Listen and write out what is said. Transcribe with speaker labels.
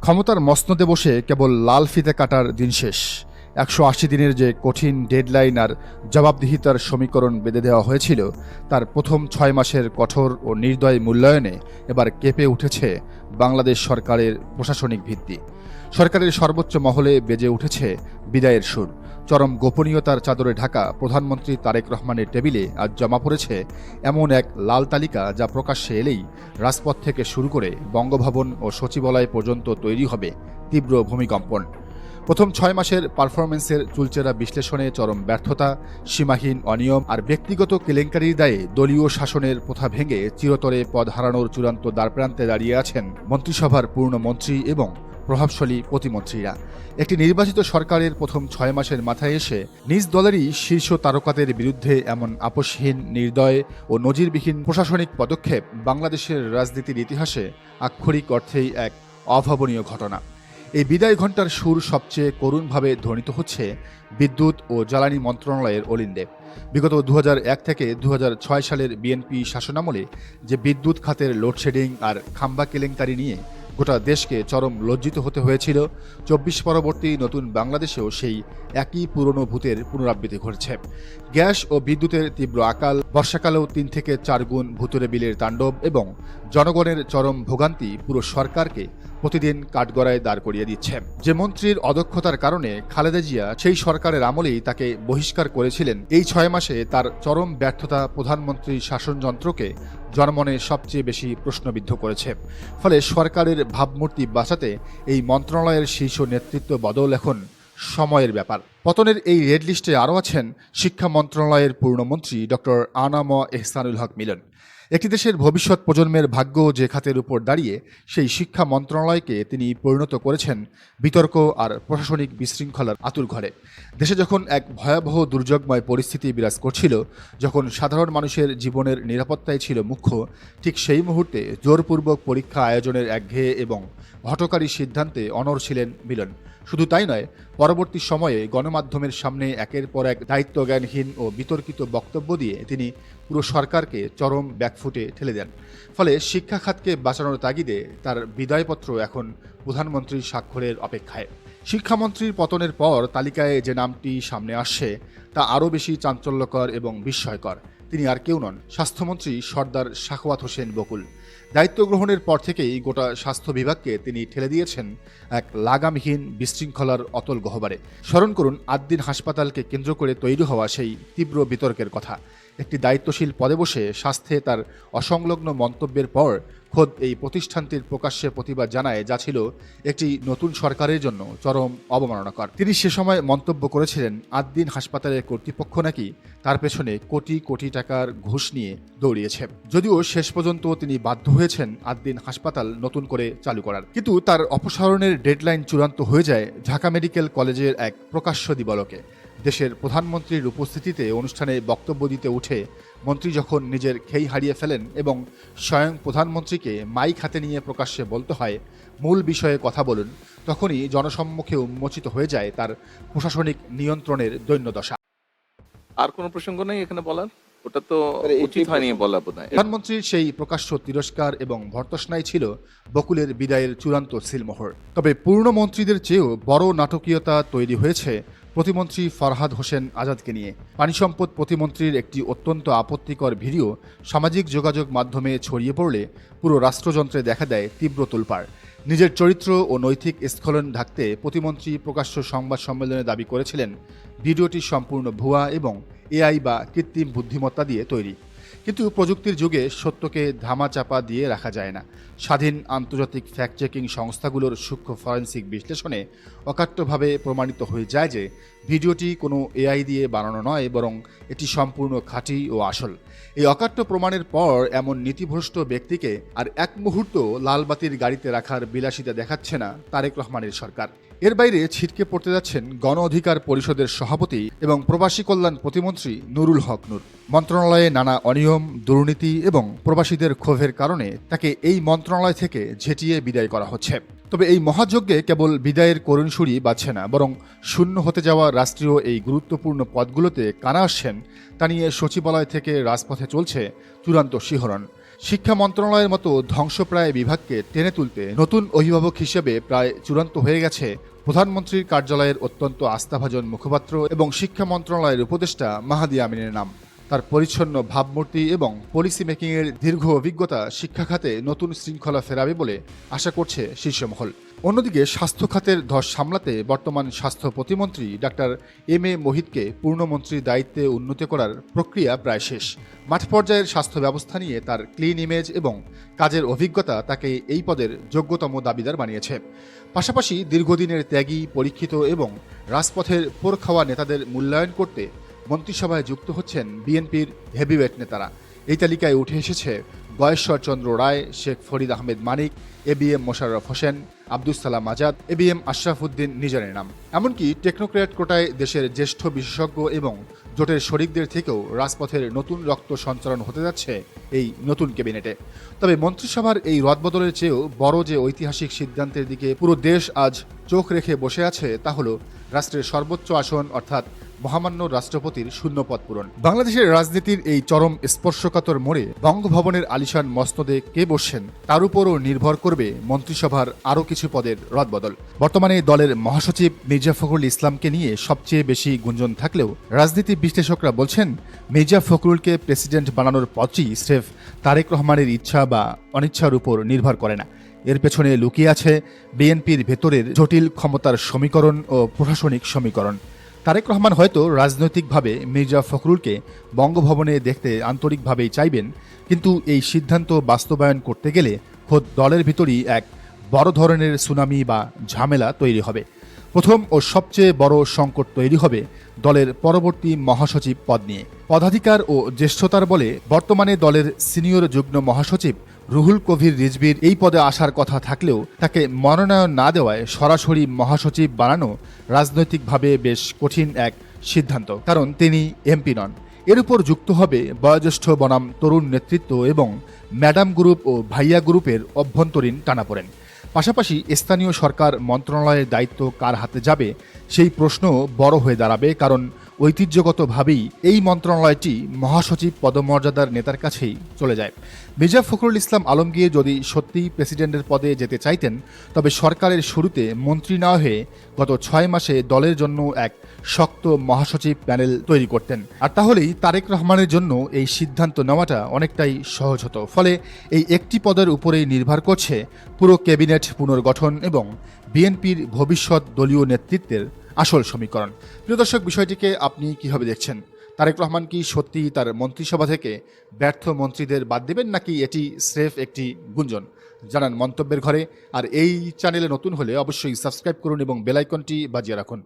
Speaker 1: ক্ষমতার মসনদে বসে কেবল লাল ফিতে কাটার দিন শেষ। ১৮০ দিনের যে কঠিন ডেডলাইন আর জবাবদিহিতার সমীকরণ বেঁধে দেওয়া হয়েছিল, তার প্রথম ৬ মাসের কঠোর ও নির্দয় মূল্যায়নে এবার কেঁপে উঠেছে বাংলাদেশ সরকারের প্রশাসনিক ভিত্তি। সরকারের সর্বোচ্চ মহলে বেজে উঠেছে বিদায়ের সুর। চরম গোপনীয়তার চাদরে ঢাকা প্রধানমন্ত্রী তারেক রহমানের টেবিলে আজ জমা পড়েছে এমন এক লাল তালিকা, যা প্রকাশ্যে এলেই রাজপথ থেকে শুরু করে বঙ্গভবন ও সচিবালয় পর্যন্ত তৈরি হবে তীব্র ভূমিকম্পন। প্রথম ৬ মাসের পারফরমেন্সের চুলচেরা বিশ্লেষণে চরম ব্যর্থতা, সীমাহীন অনিয়ম আর ব্যক্তিগত কেলেঙ্কারির দায়ে দলীয় শাসনের প্রথা ভেঙে চিরতরে পদ হারানোর চূড়ান্ত দ্বারপ্রান্তে দাঁড়িয়ে আছেন মন্ত্রিসভার পূর্ণমন্ত্রী এবং প্রভাবশালী প্রতিমন্ত্রীরা। একটি নির্বাচিত সরকারের প্রথম ৬ মাসের মাথায় এসে নিজ দলেরই শীর্ষ তারকাদের বিরুদ্ধে এমন আপোষহীন, নির্দয় ও নজিরবিহীন প্রশাসনিক পদক্ষেপ বাংলাদেশের রাজনীতির ইতিহাসে আক্ষরিক অর্থেই এক অভাবনীয় ঘটনা। এই বিদায় ঘণ্টার সুর সবচেয়ে করুণভাবে ধ্বনিত হচ্ছে বিদ্যুৎ ও জ্বালানি মন্ত্রণালয়ের অলিন্দে। বিগত ২০০১ থেকে ২০০৬ সালের বিএনপি শাসনামলে যে বিদ্যুৎ খাতের লোডশেডিং আর খাম্বা কেলেঙ্কারি নিয়ে গোটা দেশকে চরম লজ্জিত হতে হয়েছিল, ২৪ পরবর্তী নতুন বাংলাদেশেও সেই একই পুরনো ভূতের পুনরাবৃত্তি ঘটছে। গ্যাস ও বিদ্যুতের তীব্র আকাল, বর্ষাকালেও ৩ থেকে ৪ গুণ ভুতুরে বিলের তাণ্ডব এবং জনগণের চরম ভোগান্তি পুরো সরকারকে প্রতিদিন কাঠগড়ায় দাঁড় করিয়ে দিচ্ছে। যে মন্ত্রীর অদক্ষতার কারণে খালেদা জিয়া সেই সরকারের আমলেই তাকে বহিষ্কার করেছিলেন, এই ৬ মাসে তার চরম ব্যর্থতা প্রধানমন্ত্রীর শাসনযন্ত্রকে জনমনে সবচেয়ে বেশি প্রশ্নবিদ্ধ করেছে। ফলে সরকারের ভাবমূর্তি বাঁচাতে এই মন্ত্রণালয়ের শীর্ষ নেতৃত্ব বদল এখন সময়ের ব্যাপার। পতনের এই রেড লিস্টে আরও আছেন শিক্ষা মন্ত্রণালয়ের পূর্ণমন্ত্রী ডক্টর আনাম এহসানুল হক মিলন। একটি দেশের ভবিষ্যৎ প্রজন্মের ভাগ্য যে খাতের উপর দাঁড়িয়ে, সেই শিক্ষা মন্ত্রণালয়কে তিনি পরিণত করেছেন বিতর্ক আর প্রশাসনিক বিশৃঙ্খলার আঁতুড়ঘরে। দেশে যখন এক ভয়াবহ দুর্যোগময় পরিস্থিতি বিরাজ করছিল, যখন সাধারণ মানুষের জীবনের নিরাপত্তাই ছিল মুখ্য, ঠিক সেই মুহূর্তে জোরপূর্বক পরীক্ষা আয়োজনের একঘেয়ে এবং হঠকারী সিদ্ধান্তে অনড় ছিলেন মিলন। শুধু তাই নয়, পরবর্তী সময়ে গণমাধ্যমের সামনে একের পর এক দায়িত্বজ্ঞানহীন ও বিতর্কিত বক্তব্য দিয়ে তিনি পুরো সরকারকে চরম ব্যাকফুটে ঠেলে দেন। ফলে শিক্ষা খাতকে বাঁচানোর তাগিদে তার বিদায়পত্র এখন প্রধানমন্ত্রীর স্বাক্ষরের অপেক্ষায়। শিক্ষামন্ত্রীর পতনের পর তালিকায় যে নামটি সামনে আসছে, তা আরও বেশি চাঞ্চল্যকর এবং বিস্ময়কর। তিনি আর কেউ নন, স্বাস্থ্যমন্ত্রী সর্দার সাখাওয়াত হোসেন বকুল। দায়িত্ব গ্রহণের পর থেকেই গোটা স্বাস্থ্য বিভাগকে তিনি ঠেলে দিয়েছেন এক লাগামহীন বিশৃঙ্খলার অতল গহ্বরে। স্মরণ করুন আদ্দিন হাসপাতালকে কেন্দ্র করে তৈরি হওয়া সেই তীব্র বিতর্কের কথা। একটি দায়িত্বশীল পদে বসে স্বাস্থ্যে তার অসংলগ্ন মন্তব্যের পর খোদ এই প্রতিষ্ঠানটির প্রকাশ্যে প্রতিবাদ জানায়, যা ছিল একটি নতুন সরকারের জন্য চরম অবমাননাকর। তিনি সে সময় মন্তব্য করেছিলেন, আদ্দিন হাসপাতালের কর্তৃপক্ষ নাকি তার পেছনে কোটি কোটি টাকার ঘুষ নিয়ে দৌড়িয়েছে। যদিও শেষ পর্যন্ত তিনি বাধ্য হয়েছেন আদ্দিন হাসপাতাল নতুন করে চালু করার। কিন্তু তার অপসারণের ডেডলাইন চূড়ান্ত হয়ে যায় ঢাকা মেডিকেল কলেজের এক প্রকাশ্য দিবালোকে। দেশের প্রধানমন্ত্রীর উপস্থিতিতে অনুষ্ঠানে বক্তব্য দিতে উঠে মন্ত্রী যখন নিজের খেই হারিয়ে ফেলেন এবং স্বয়ং প্রধানমন্ত্রীকে মাইক হাতে নিয়ে প্রকাশ্যে বলতে হয়, মূল বিষয়ে কথা বলুন, তখনই জনসম্মুখে উন্মোচিত হয়ে যায় তার প্রশাসনিক নিয়ন্ত্রণের দৈন্যদশা।
Speaker 2: আর কোনো প্রসঙ্গ নেই এখানে বলার? ওটা তো উচিত হয়নি বলা বোধহয়।
Speaker 1: প্রধানমন্ত্রীর সেই প্রকাশ্য তিরস্কার এবং ভর্ৎসনাই ছিল বকুলের বিদায়ের চূড়ান্ত সিলমোহর। তবে পূর্ণমন্ত্রীদের চেয়েও বড় নাটকীয়তা তৈরি হয়েছে প্রতিমন্ত্রী ফরহাদ হোসেন আজাদকে নিয়ে। পানিসম্পদ প্রতিমন্ত্রীর একটি অত্যন্ত আপত্তিকর ভিডিও সামাজিক যোগাযোগ মাধ্যমে ছড়িয়ে পড়লে পুরো রাষ্ট্রযন্ত্রে দেখা দেয় তীব্র তোলপাড়। নিজের চরিত্র ও নৈতিক স্খলন ঢাকতে প্রতিমন্ত্রী প্রকাশ্য সংবাদ সম্মেলনে দাবি করেছিলেন ভিডিওটি সম্পূর্ণ ভুয়া এবং এআই বা কৃত্রিম বুদ্ধিমত্তা দিয়ে তৈরি। কিন্তু প্রযুক্তির যুগে সত্যকে ধামাচাপা দিয়ে রাখা যায় না। স্বাধীন আন্তর্জাতিক ফ্যাক্ট চেকিং সংস্থাগুলোর সূক্ষ্ম ফরেন্সিক বিশ্লেষণে অকাট্যভাবে প্রমাণিত হয়ে যায় যে ভিডিওটি কোনো এআই দিয়ে বানানো নয়, বরং এটি সম্পূর্ণ খাঁটি ও আসল। এই অকাট্য প্রমাণের পর এমন নীতিভ্রষ্ট ব্যক্তিকে আর এক মুহূর্ত লালবাতির গাড়িতে রাখার বিলাসিতা দেখাচ্ছে না তারেক রহমানের সরকার। এর বাইরে ছিটকে পড়তে যাচ্ছেন গণ অধিকার পরিষদের সভাপতি এবং প্রবাসী কল্যাণ প্রতিমন্ত্রী নুরুল হক নূর। মন্ত্রণালয়ে নানা অনিয়ম, দুর্নীতি এবং প্রবাসীদের ক্ষোভের কারণে তাকে এই মন্ত্রণালয় থেকে ঝেঁটিয়ে বিদায় করা হচ্ছে। তবে এই মহাযজ্ঞে কেবল বিদায়ের করুণ সুরই বাজছে না, বরং শূন্য হতে যাওয়া রাষ্ট্রীয় এই গুরুত্বপূর্ণ পদগুলোতে কারা আসছেন তা নিয়ে সচিবালয় থেকে রাজপথে চলছে চূড়ান্ত শিহরণ। শিক্ষা মন্ত্রণালয়ের মতো ধ্বংসপ্রায় বিভাগকে টেনে তুলতে নতুন অভিভাবক হিসেবে প্রায় চূড়ান্ত হয়ে গেছে প্রধানমন্ত্রীর কার্যালয়ের অত্যন্ত আস্থাভাজন মুখপাত্র এবং শিক্ষা মন্ত্রণালয়ের উপদেষ্টা মাহাদি আমিনের নাম। তার পরিচ্ছন্ন ভাবমূর্তি এবং পলিসি মেকিংয়ের দীর্ঘ অভিজ্ঞতা শিক্ষা খাতে নতুন শৃঙ্খলা ফেরাবে বলে আশা করছে শীর্ষমহল। অন্যদিকে স্বাস্থ্য খাতের ধস সামলাতে বর্তমান স্বাস্থ্য প্রতিমন্ত্রী ডাক্তার এম এ মোহিতকে পূর্ণমন্ত্রীর দায়িত্বে উন্নীত করার প্রক্রিয়া প্রায় শেষ। মাঠ পর্যায়ের স্বাস্থ্য ব্যবস্থা নিয়ে তার ক্লিন ইমেজ এবং কাজের অভিজ্ঞতা তাকে এই পদের যোগ্যতম দাবিদার বানিয়েছে। পাশাপাশি দীর্ঘদিনের ত্যাগী, পরীক্ষিত এবং রাজপথের পোর খাওয়া নেতাদের মূল্যায়ন করতে মন্ত্রিসভায় যুক্ত হচ্ছেন বিএনপির হেভিওয়েট নেতারা। এই তালিকায় উঠে এসেছে গয়েশ্বর চন্দ্র রায়, শেখ ফরিদ আহমেদ মানিক, এবিএম মোশাররফ হোসেন, আব্দুস সালাম আজাদ, এবিএম আশরাফ উদ্দিন নিজারের নাম। এমনকি টেকনোক্র্যাট কোটায় দেশের জ্যেষ্ঠ বিশেষজ্ঞ এবং জোটের শরিকদের থেকেও রাজপথের নতুন রক্ত সঞ্চালন হতে যাচ্ছে এই নতুন ক্যাবিনেটে। তবে মন্ত্রিসভার এই রদবদলের চেয়েও বড় যে ঐতিহাসিক সিদ্ধান্তের দিকে পুরো দেশ আজ চোখ রেখে বসে আছে তা হলো রাষ্ট্রের সর্বোচ্চ আসন অর্থাৎ মহামান্য রাষ্ট্রপতির শূন্যপদ পূরণ। বাংলাদেশের রাজনীতির এই চরম স্পর্শকাতর মোড়ে বঙ্গভবনের আলিশান মসনদে কে বসছেন তার উপরও নির্ভর করবে মন্ত্রিসভার আরও কিছু পদের রদবদল। বর্তমানে দলের মহাসচিব মির্জা ফখরুল ইসলামকে নিয়ে সবচেয়ে বেশি গুঞ্জন থাকলেও রাজনীতি বিশ্লেষকরা বলছেন মির্জা ফখরুলকে প্রেসিডেন্ট বানানোর পথটি স্রেফ তারেক রহমানের ইচ্ছা বা অনিচ্ছার উপর নির্ভর করে না। এর পেছনে লুকিয়ে আছে বিএনপির ভেতরের জটিল ক্ষমতার সমীকরণ ও প্রশাসনিক সমীকরণ। তারেক রহমান হয়তো রাজনৈতিকভাবে মির্জা ফখরুলকে বঙ্গভবনে দেখতে আন্তরিকভাবেই চাইবেন, কিন্তু এই সিদ্ধান্ত বাস্তবায়ন করতে গেলে খোদ দলের ভিতরই এক বড় ধরনের সুনামি বা ঝামেলা তৈরি হবে। প্রথম ও সবচেয়ে বড় সংকট তৈরি হবে দলের পরবর্তী মহাসচিব পদ নিয়ে। পদাধিকার ও জ্যেষ্ঠতার বলে বর্তমানে দলের সিনিয়র যুগ্ম মহাসচিব রুহুল কবির রিজভির এই পদে আসার কথা থাকলেও তাকে মনোনয়ন না দেওয়ায় সরাসরি মহাসচিব বানানো রাজনৈতিকভাবে বেশ কঠিন এক সিদ্ধান্ত, কারণ তিনি এমপি নন। এর উপর যুক্ত হবে বয়োজ্যেষ্ঠ বনাম তরুণ নেতৃত্ব এবং ম্যাডাম গ্রুপ ও ভাইয়া গ্রুপের অভ্যন্তরীণ টানাপোড়েন। পাশাপাশি স্থানীয় সরকার মন্ত্রণালয়ের দায়িত্ব কার হাতে যাবে সেই প্রশ্ন বড় হয়ে দাঁড়াবে, কারণ ঐতিহ্যগতভাবেই এই মন্ত্রণালয়টি মহাসচিব পদমর্যাদার নেতার কাছেই চলে যায়। মির্জা ফখরুল ইসলাম আলমগীর যদি সত্যিই প্রেসিডেন্টের পদে যেতে চাইতেন তবে সরকারের শুরুতে মন্ত্রী না হয়ে গত 6 মাসে দলের জন্য এক শক্ত মহাসচিব প্যানেল তৈরি করতেন, আর তাহলেই তারেক রহমানের জন্য এই সিদ্ধান্ত নেওয়াটা অনেকটাই সহজ হতো। ফলে এই একটি পদের উপরেই নির্ভর করছে পুরো ক্যাবিনেট পুনর্গঠন এবং বিএনপির ভবিষ্যৎ দলীয় নেতৃত্বের আসল সমীকরণ। প্রিয় দর্শক, বিষয়টিকে আপনি কিভাবে দেখছেন? তারেক রহমান কি সত্যি তার মন্ত্রিসভা থেকে ব্যর্থ মন্ত্রীদের বাদ দেবেন, নাকি এটি স্রেফ একটি গুঞ্জন? জানান মন্তব্যের ঘরে। আর এই চ্যানেলে নতুন হলে অবশ্যই সাবস্ক্রাইব করুন এবং বেল আইকনটি বাজিয়ে রাখুন।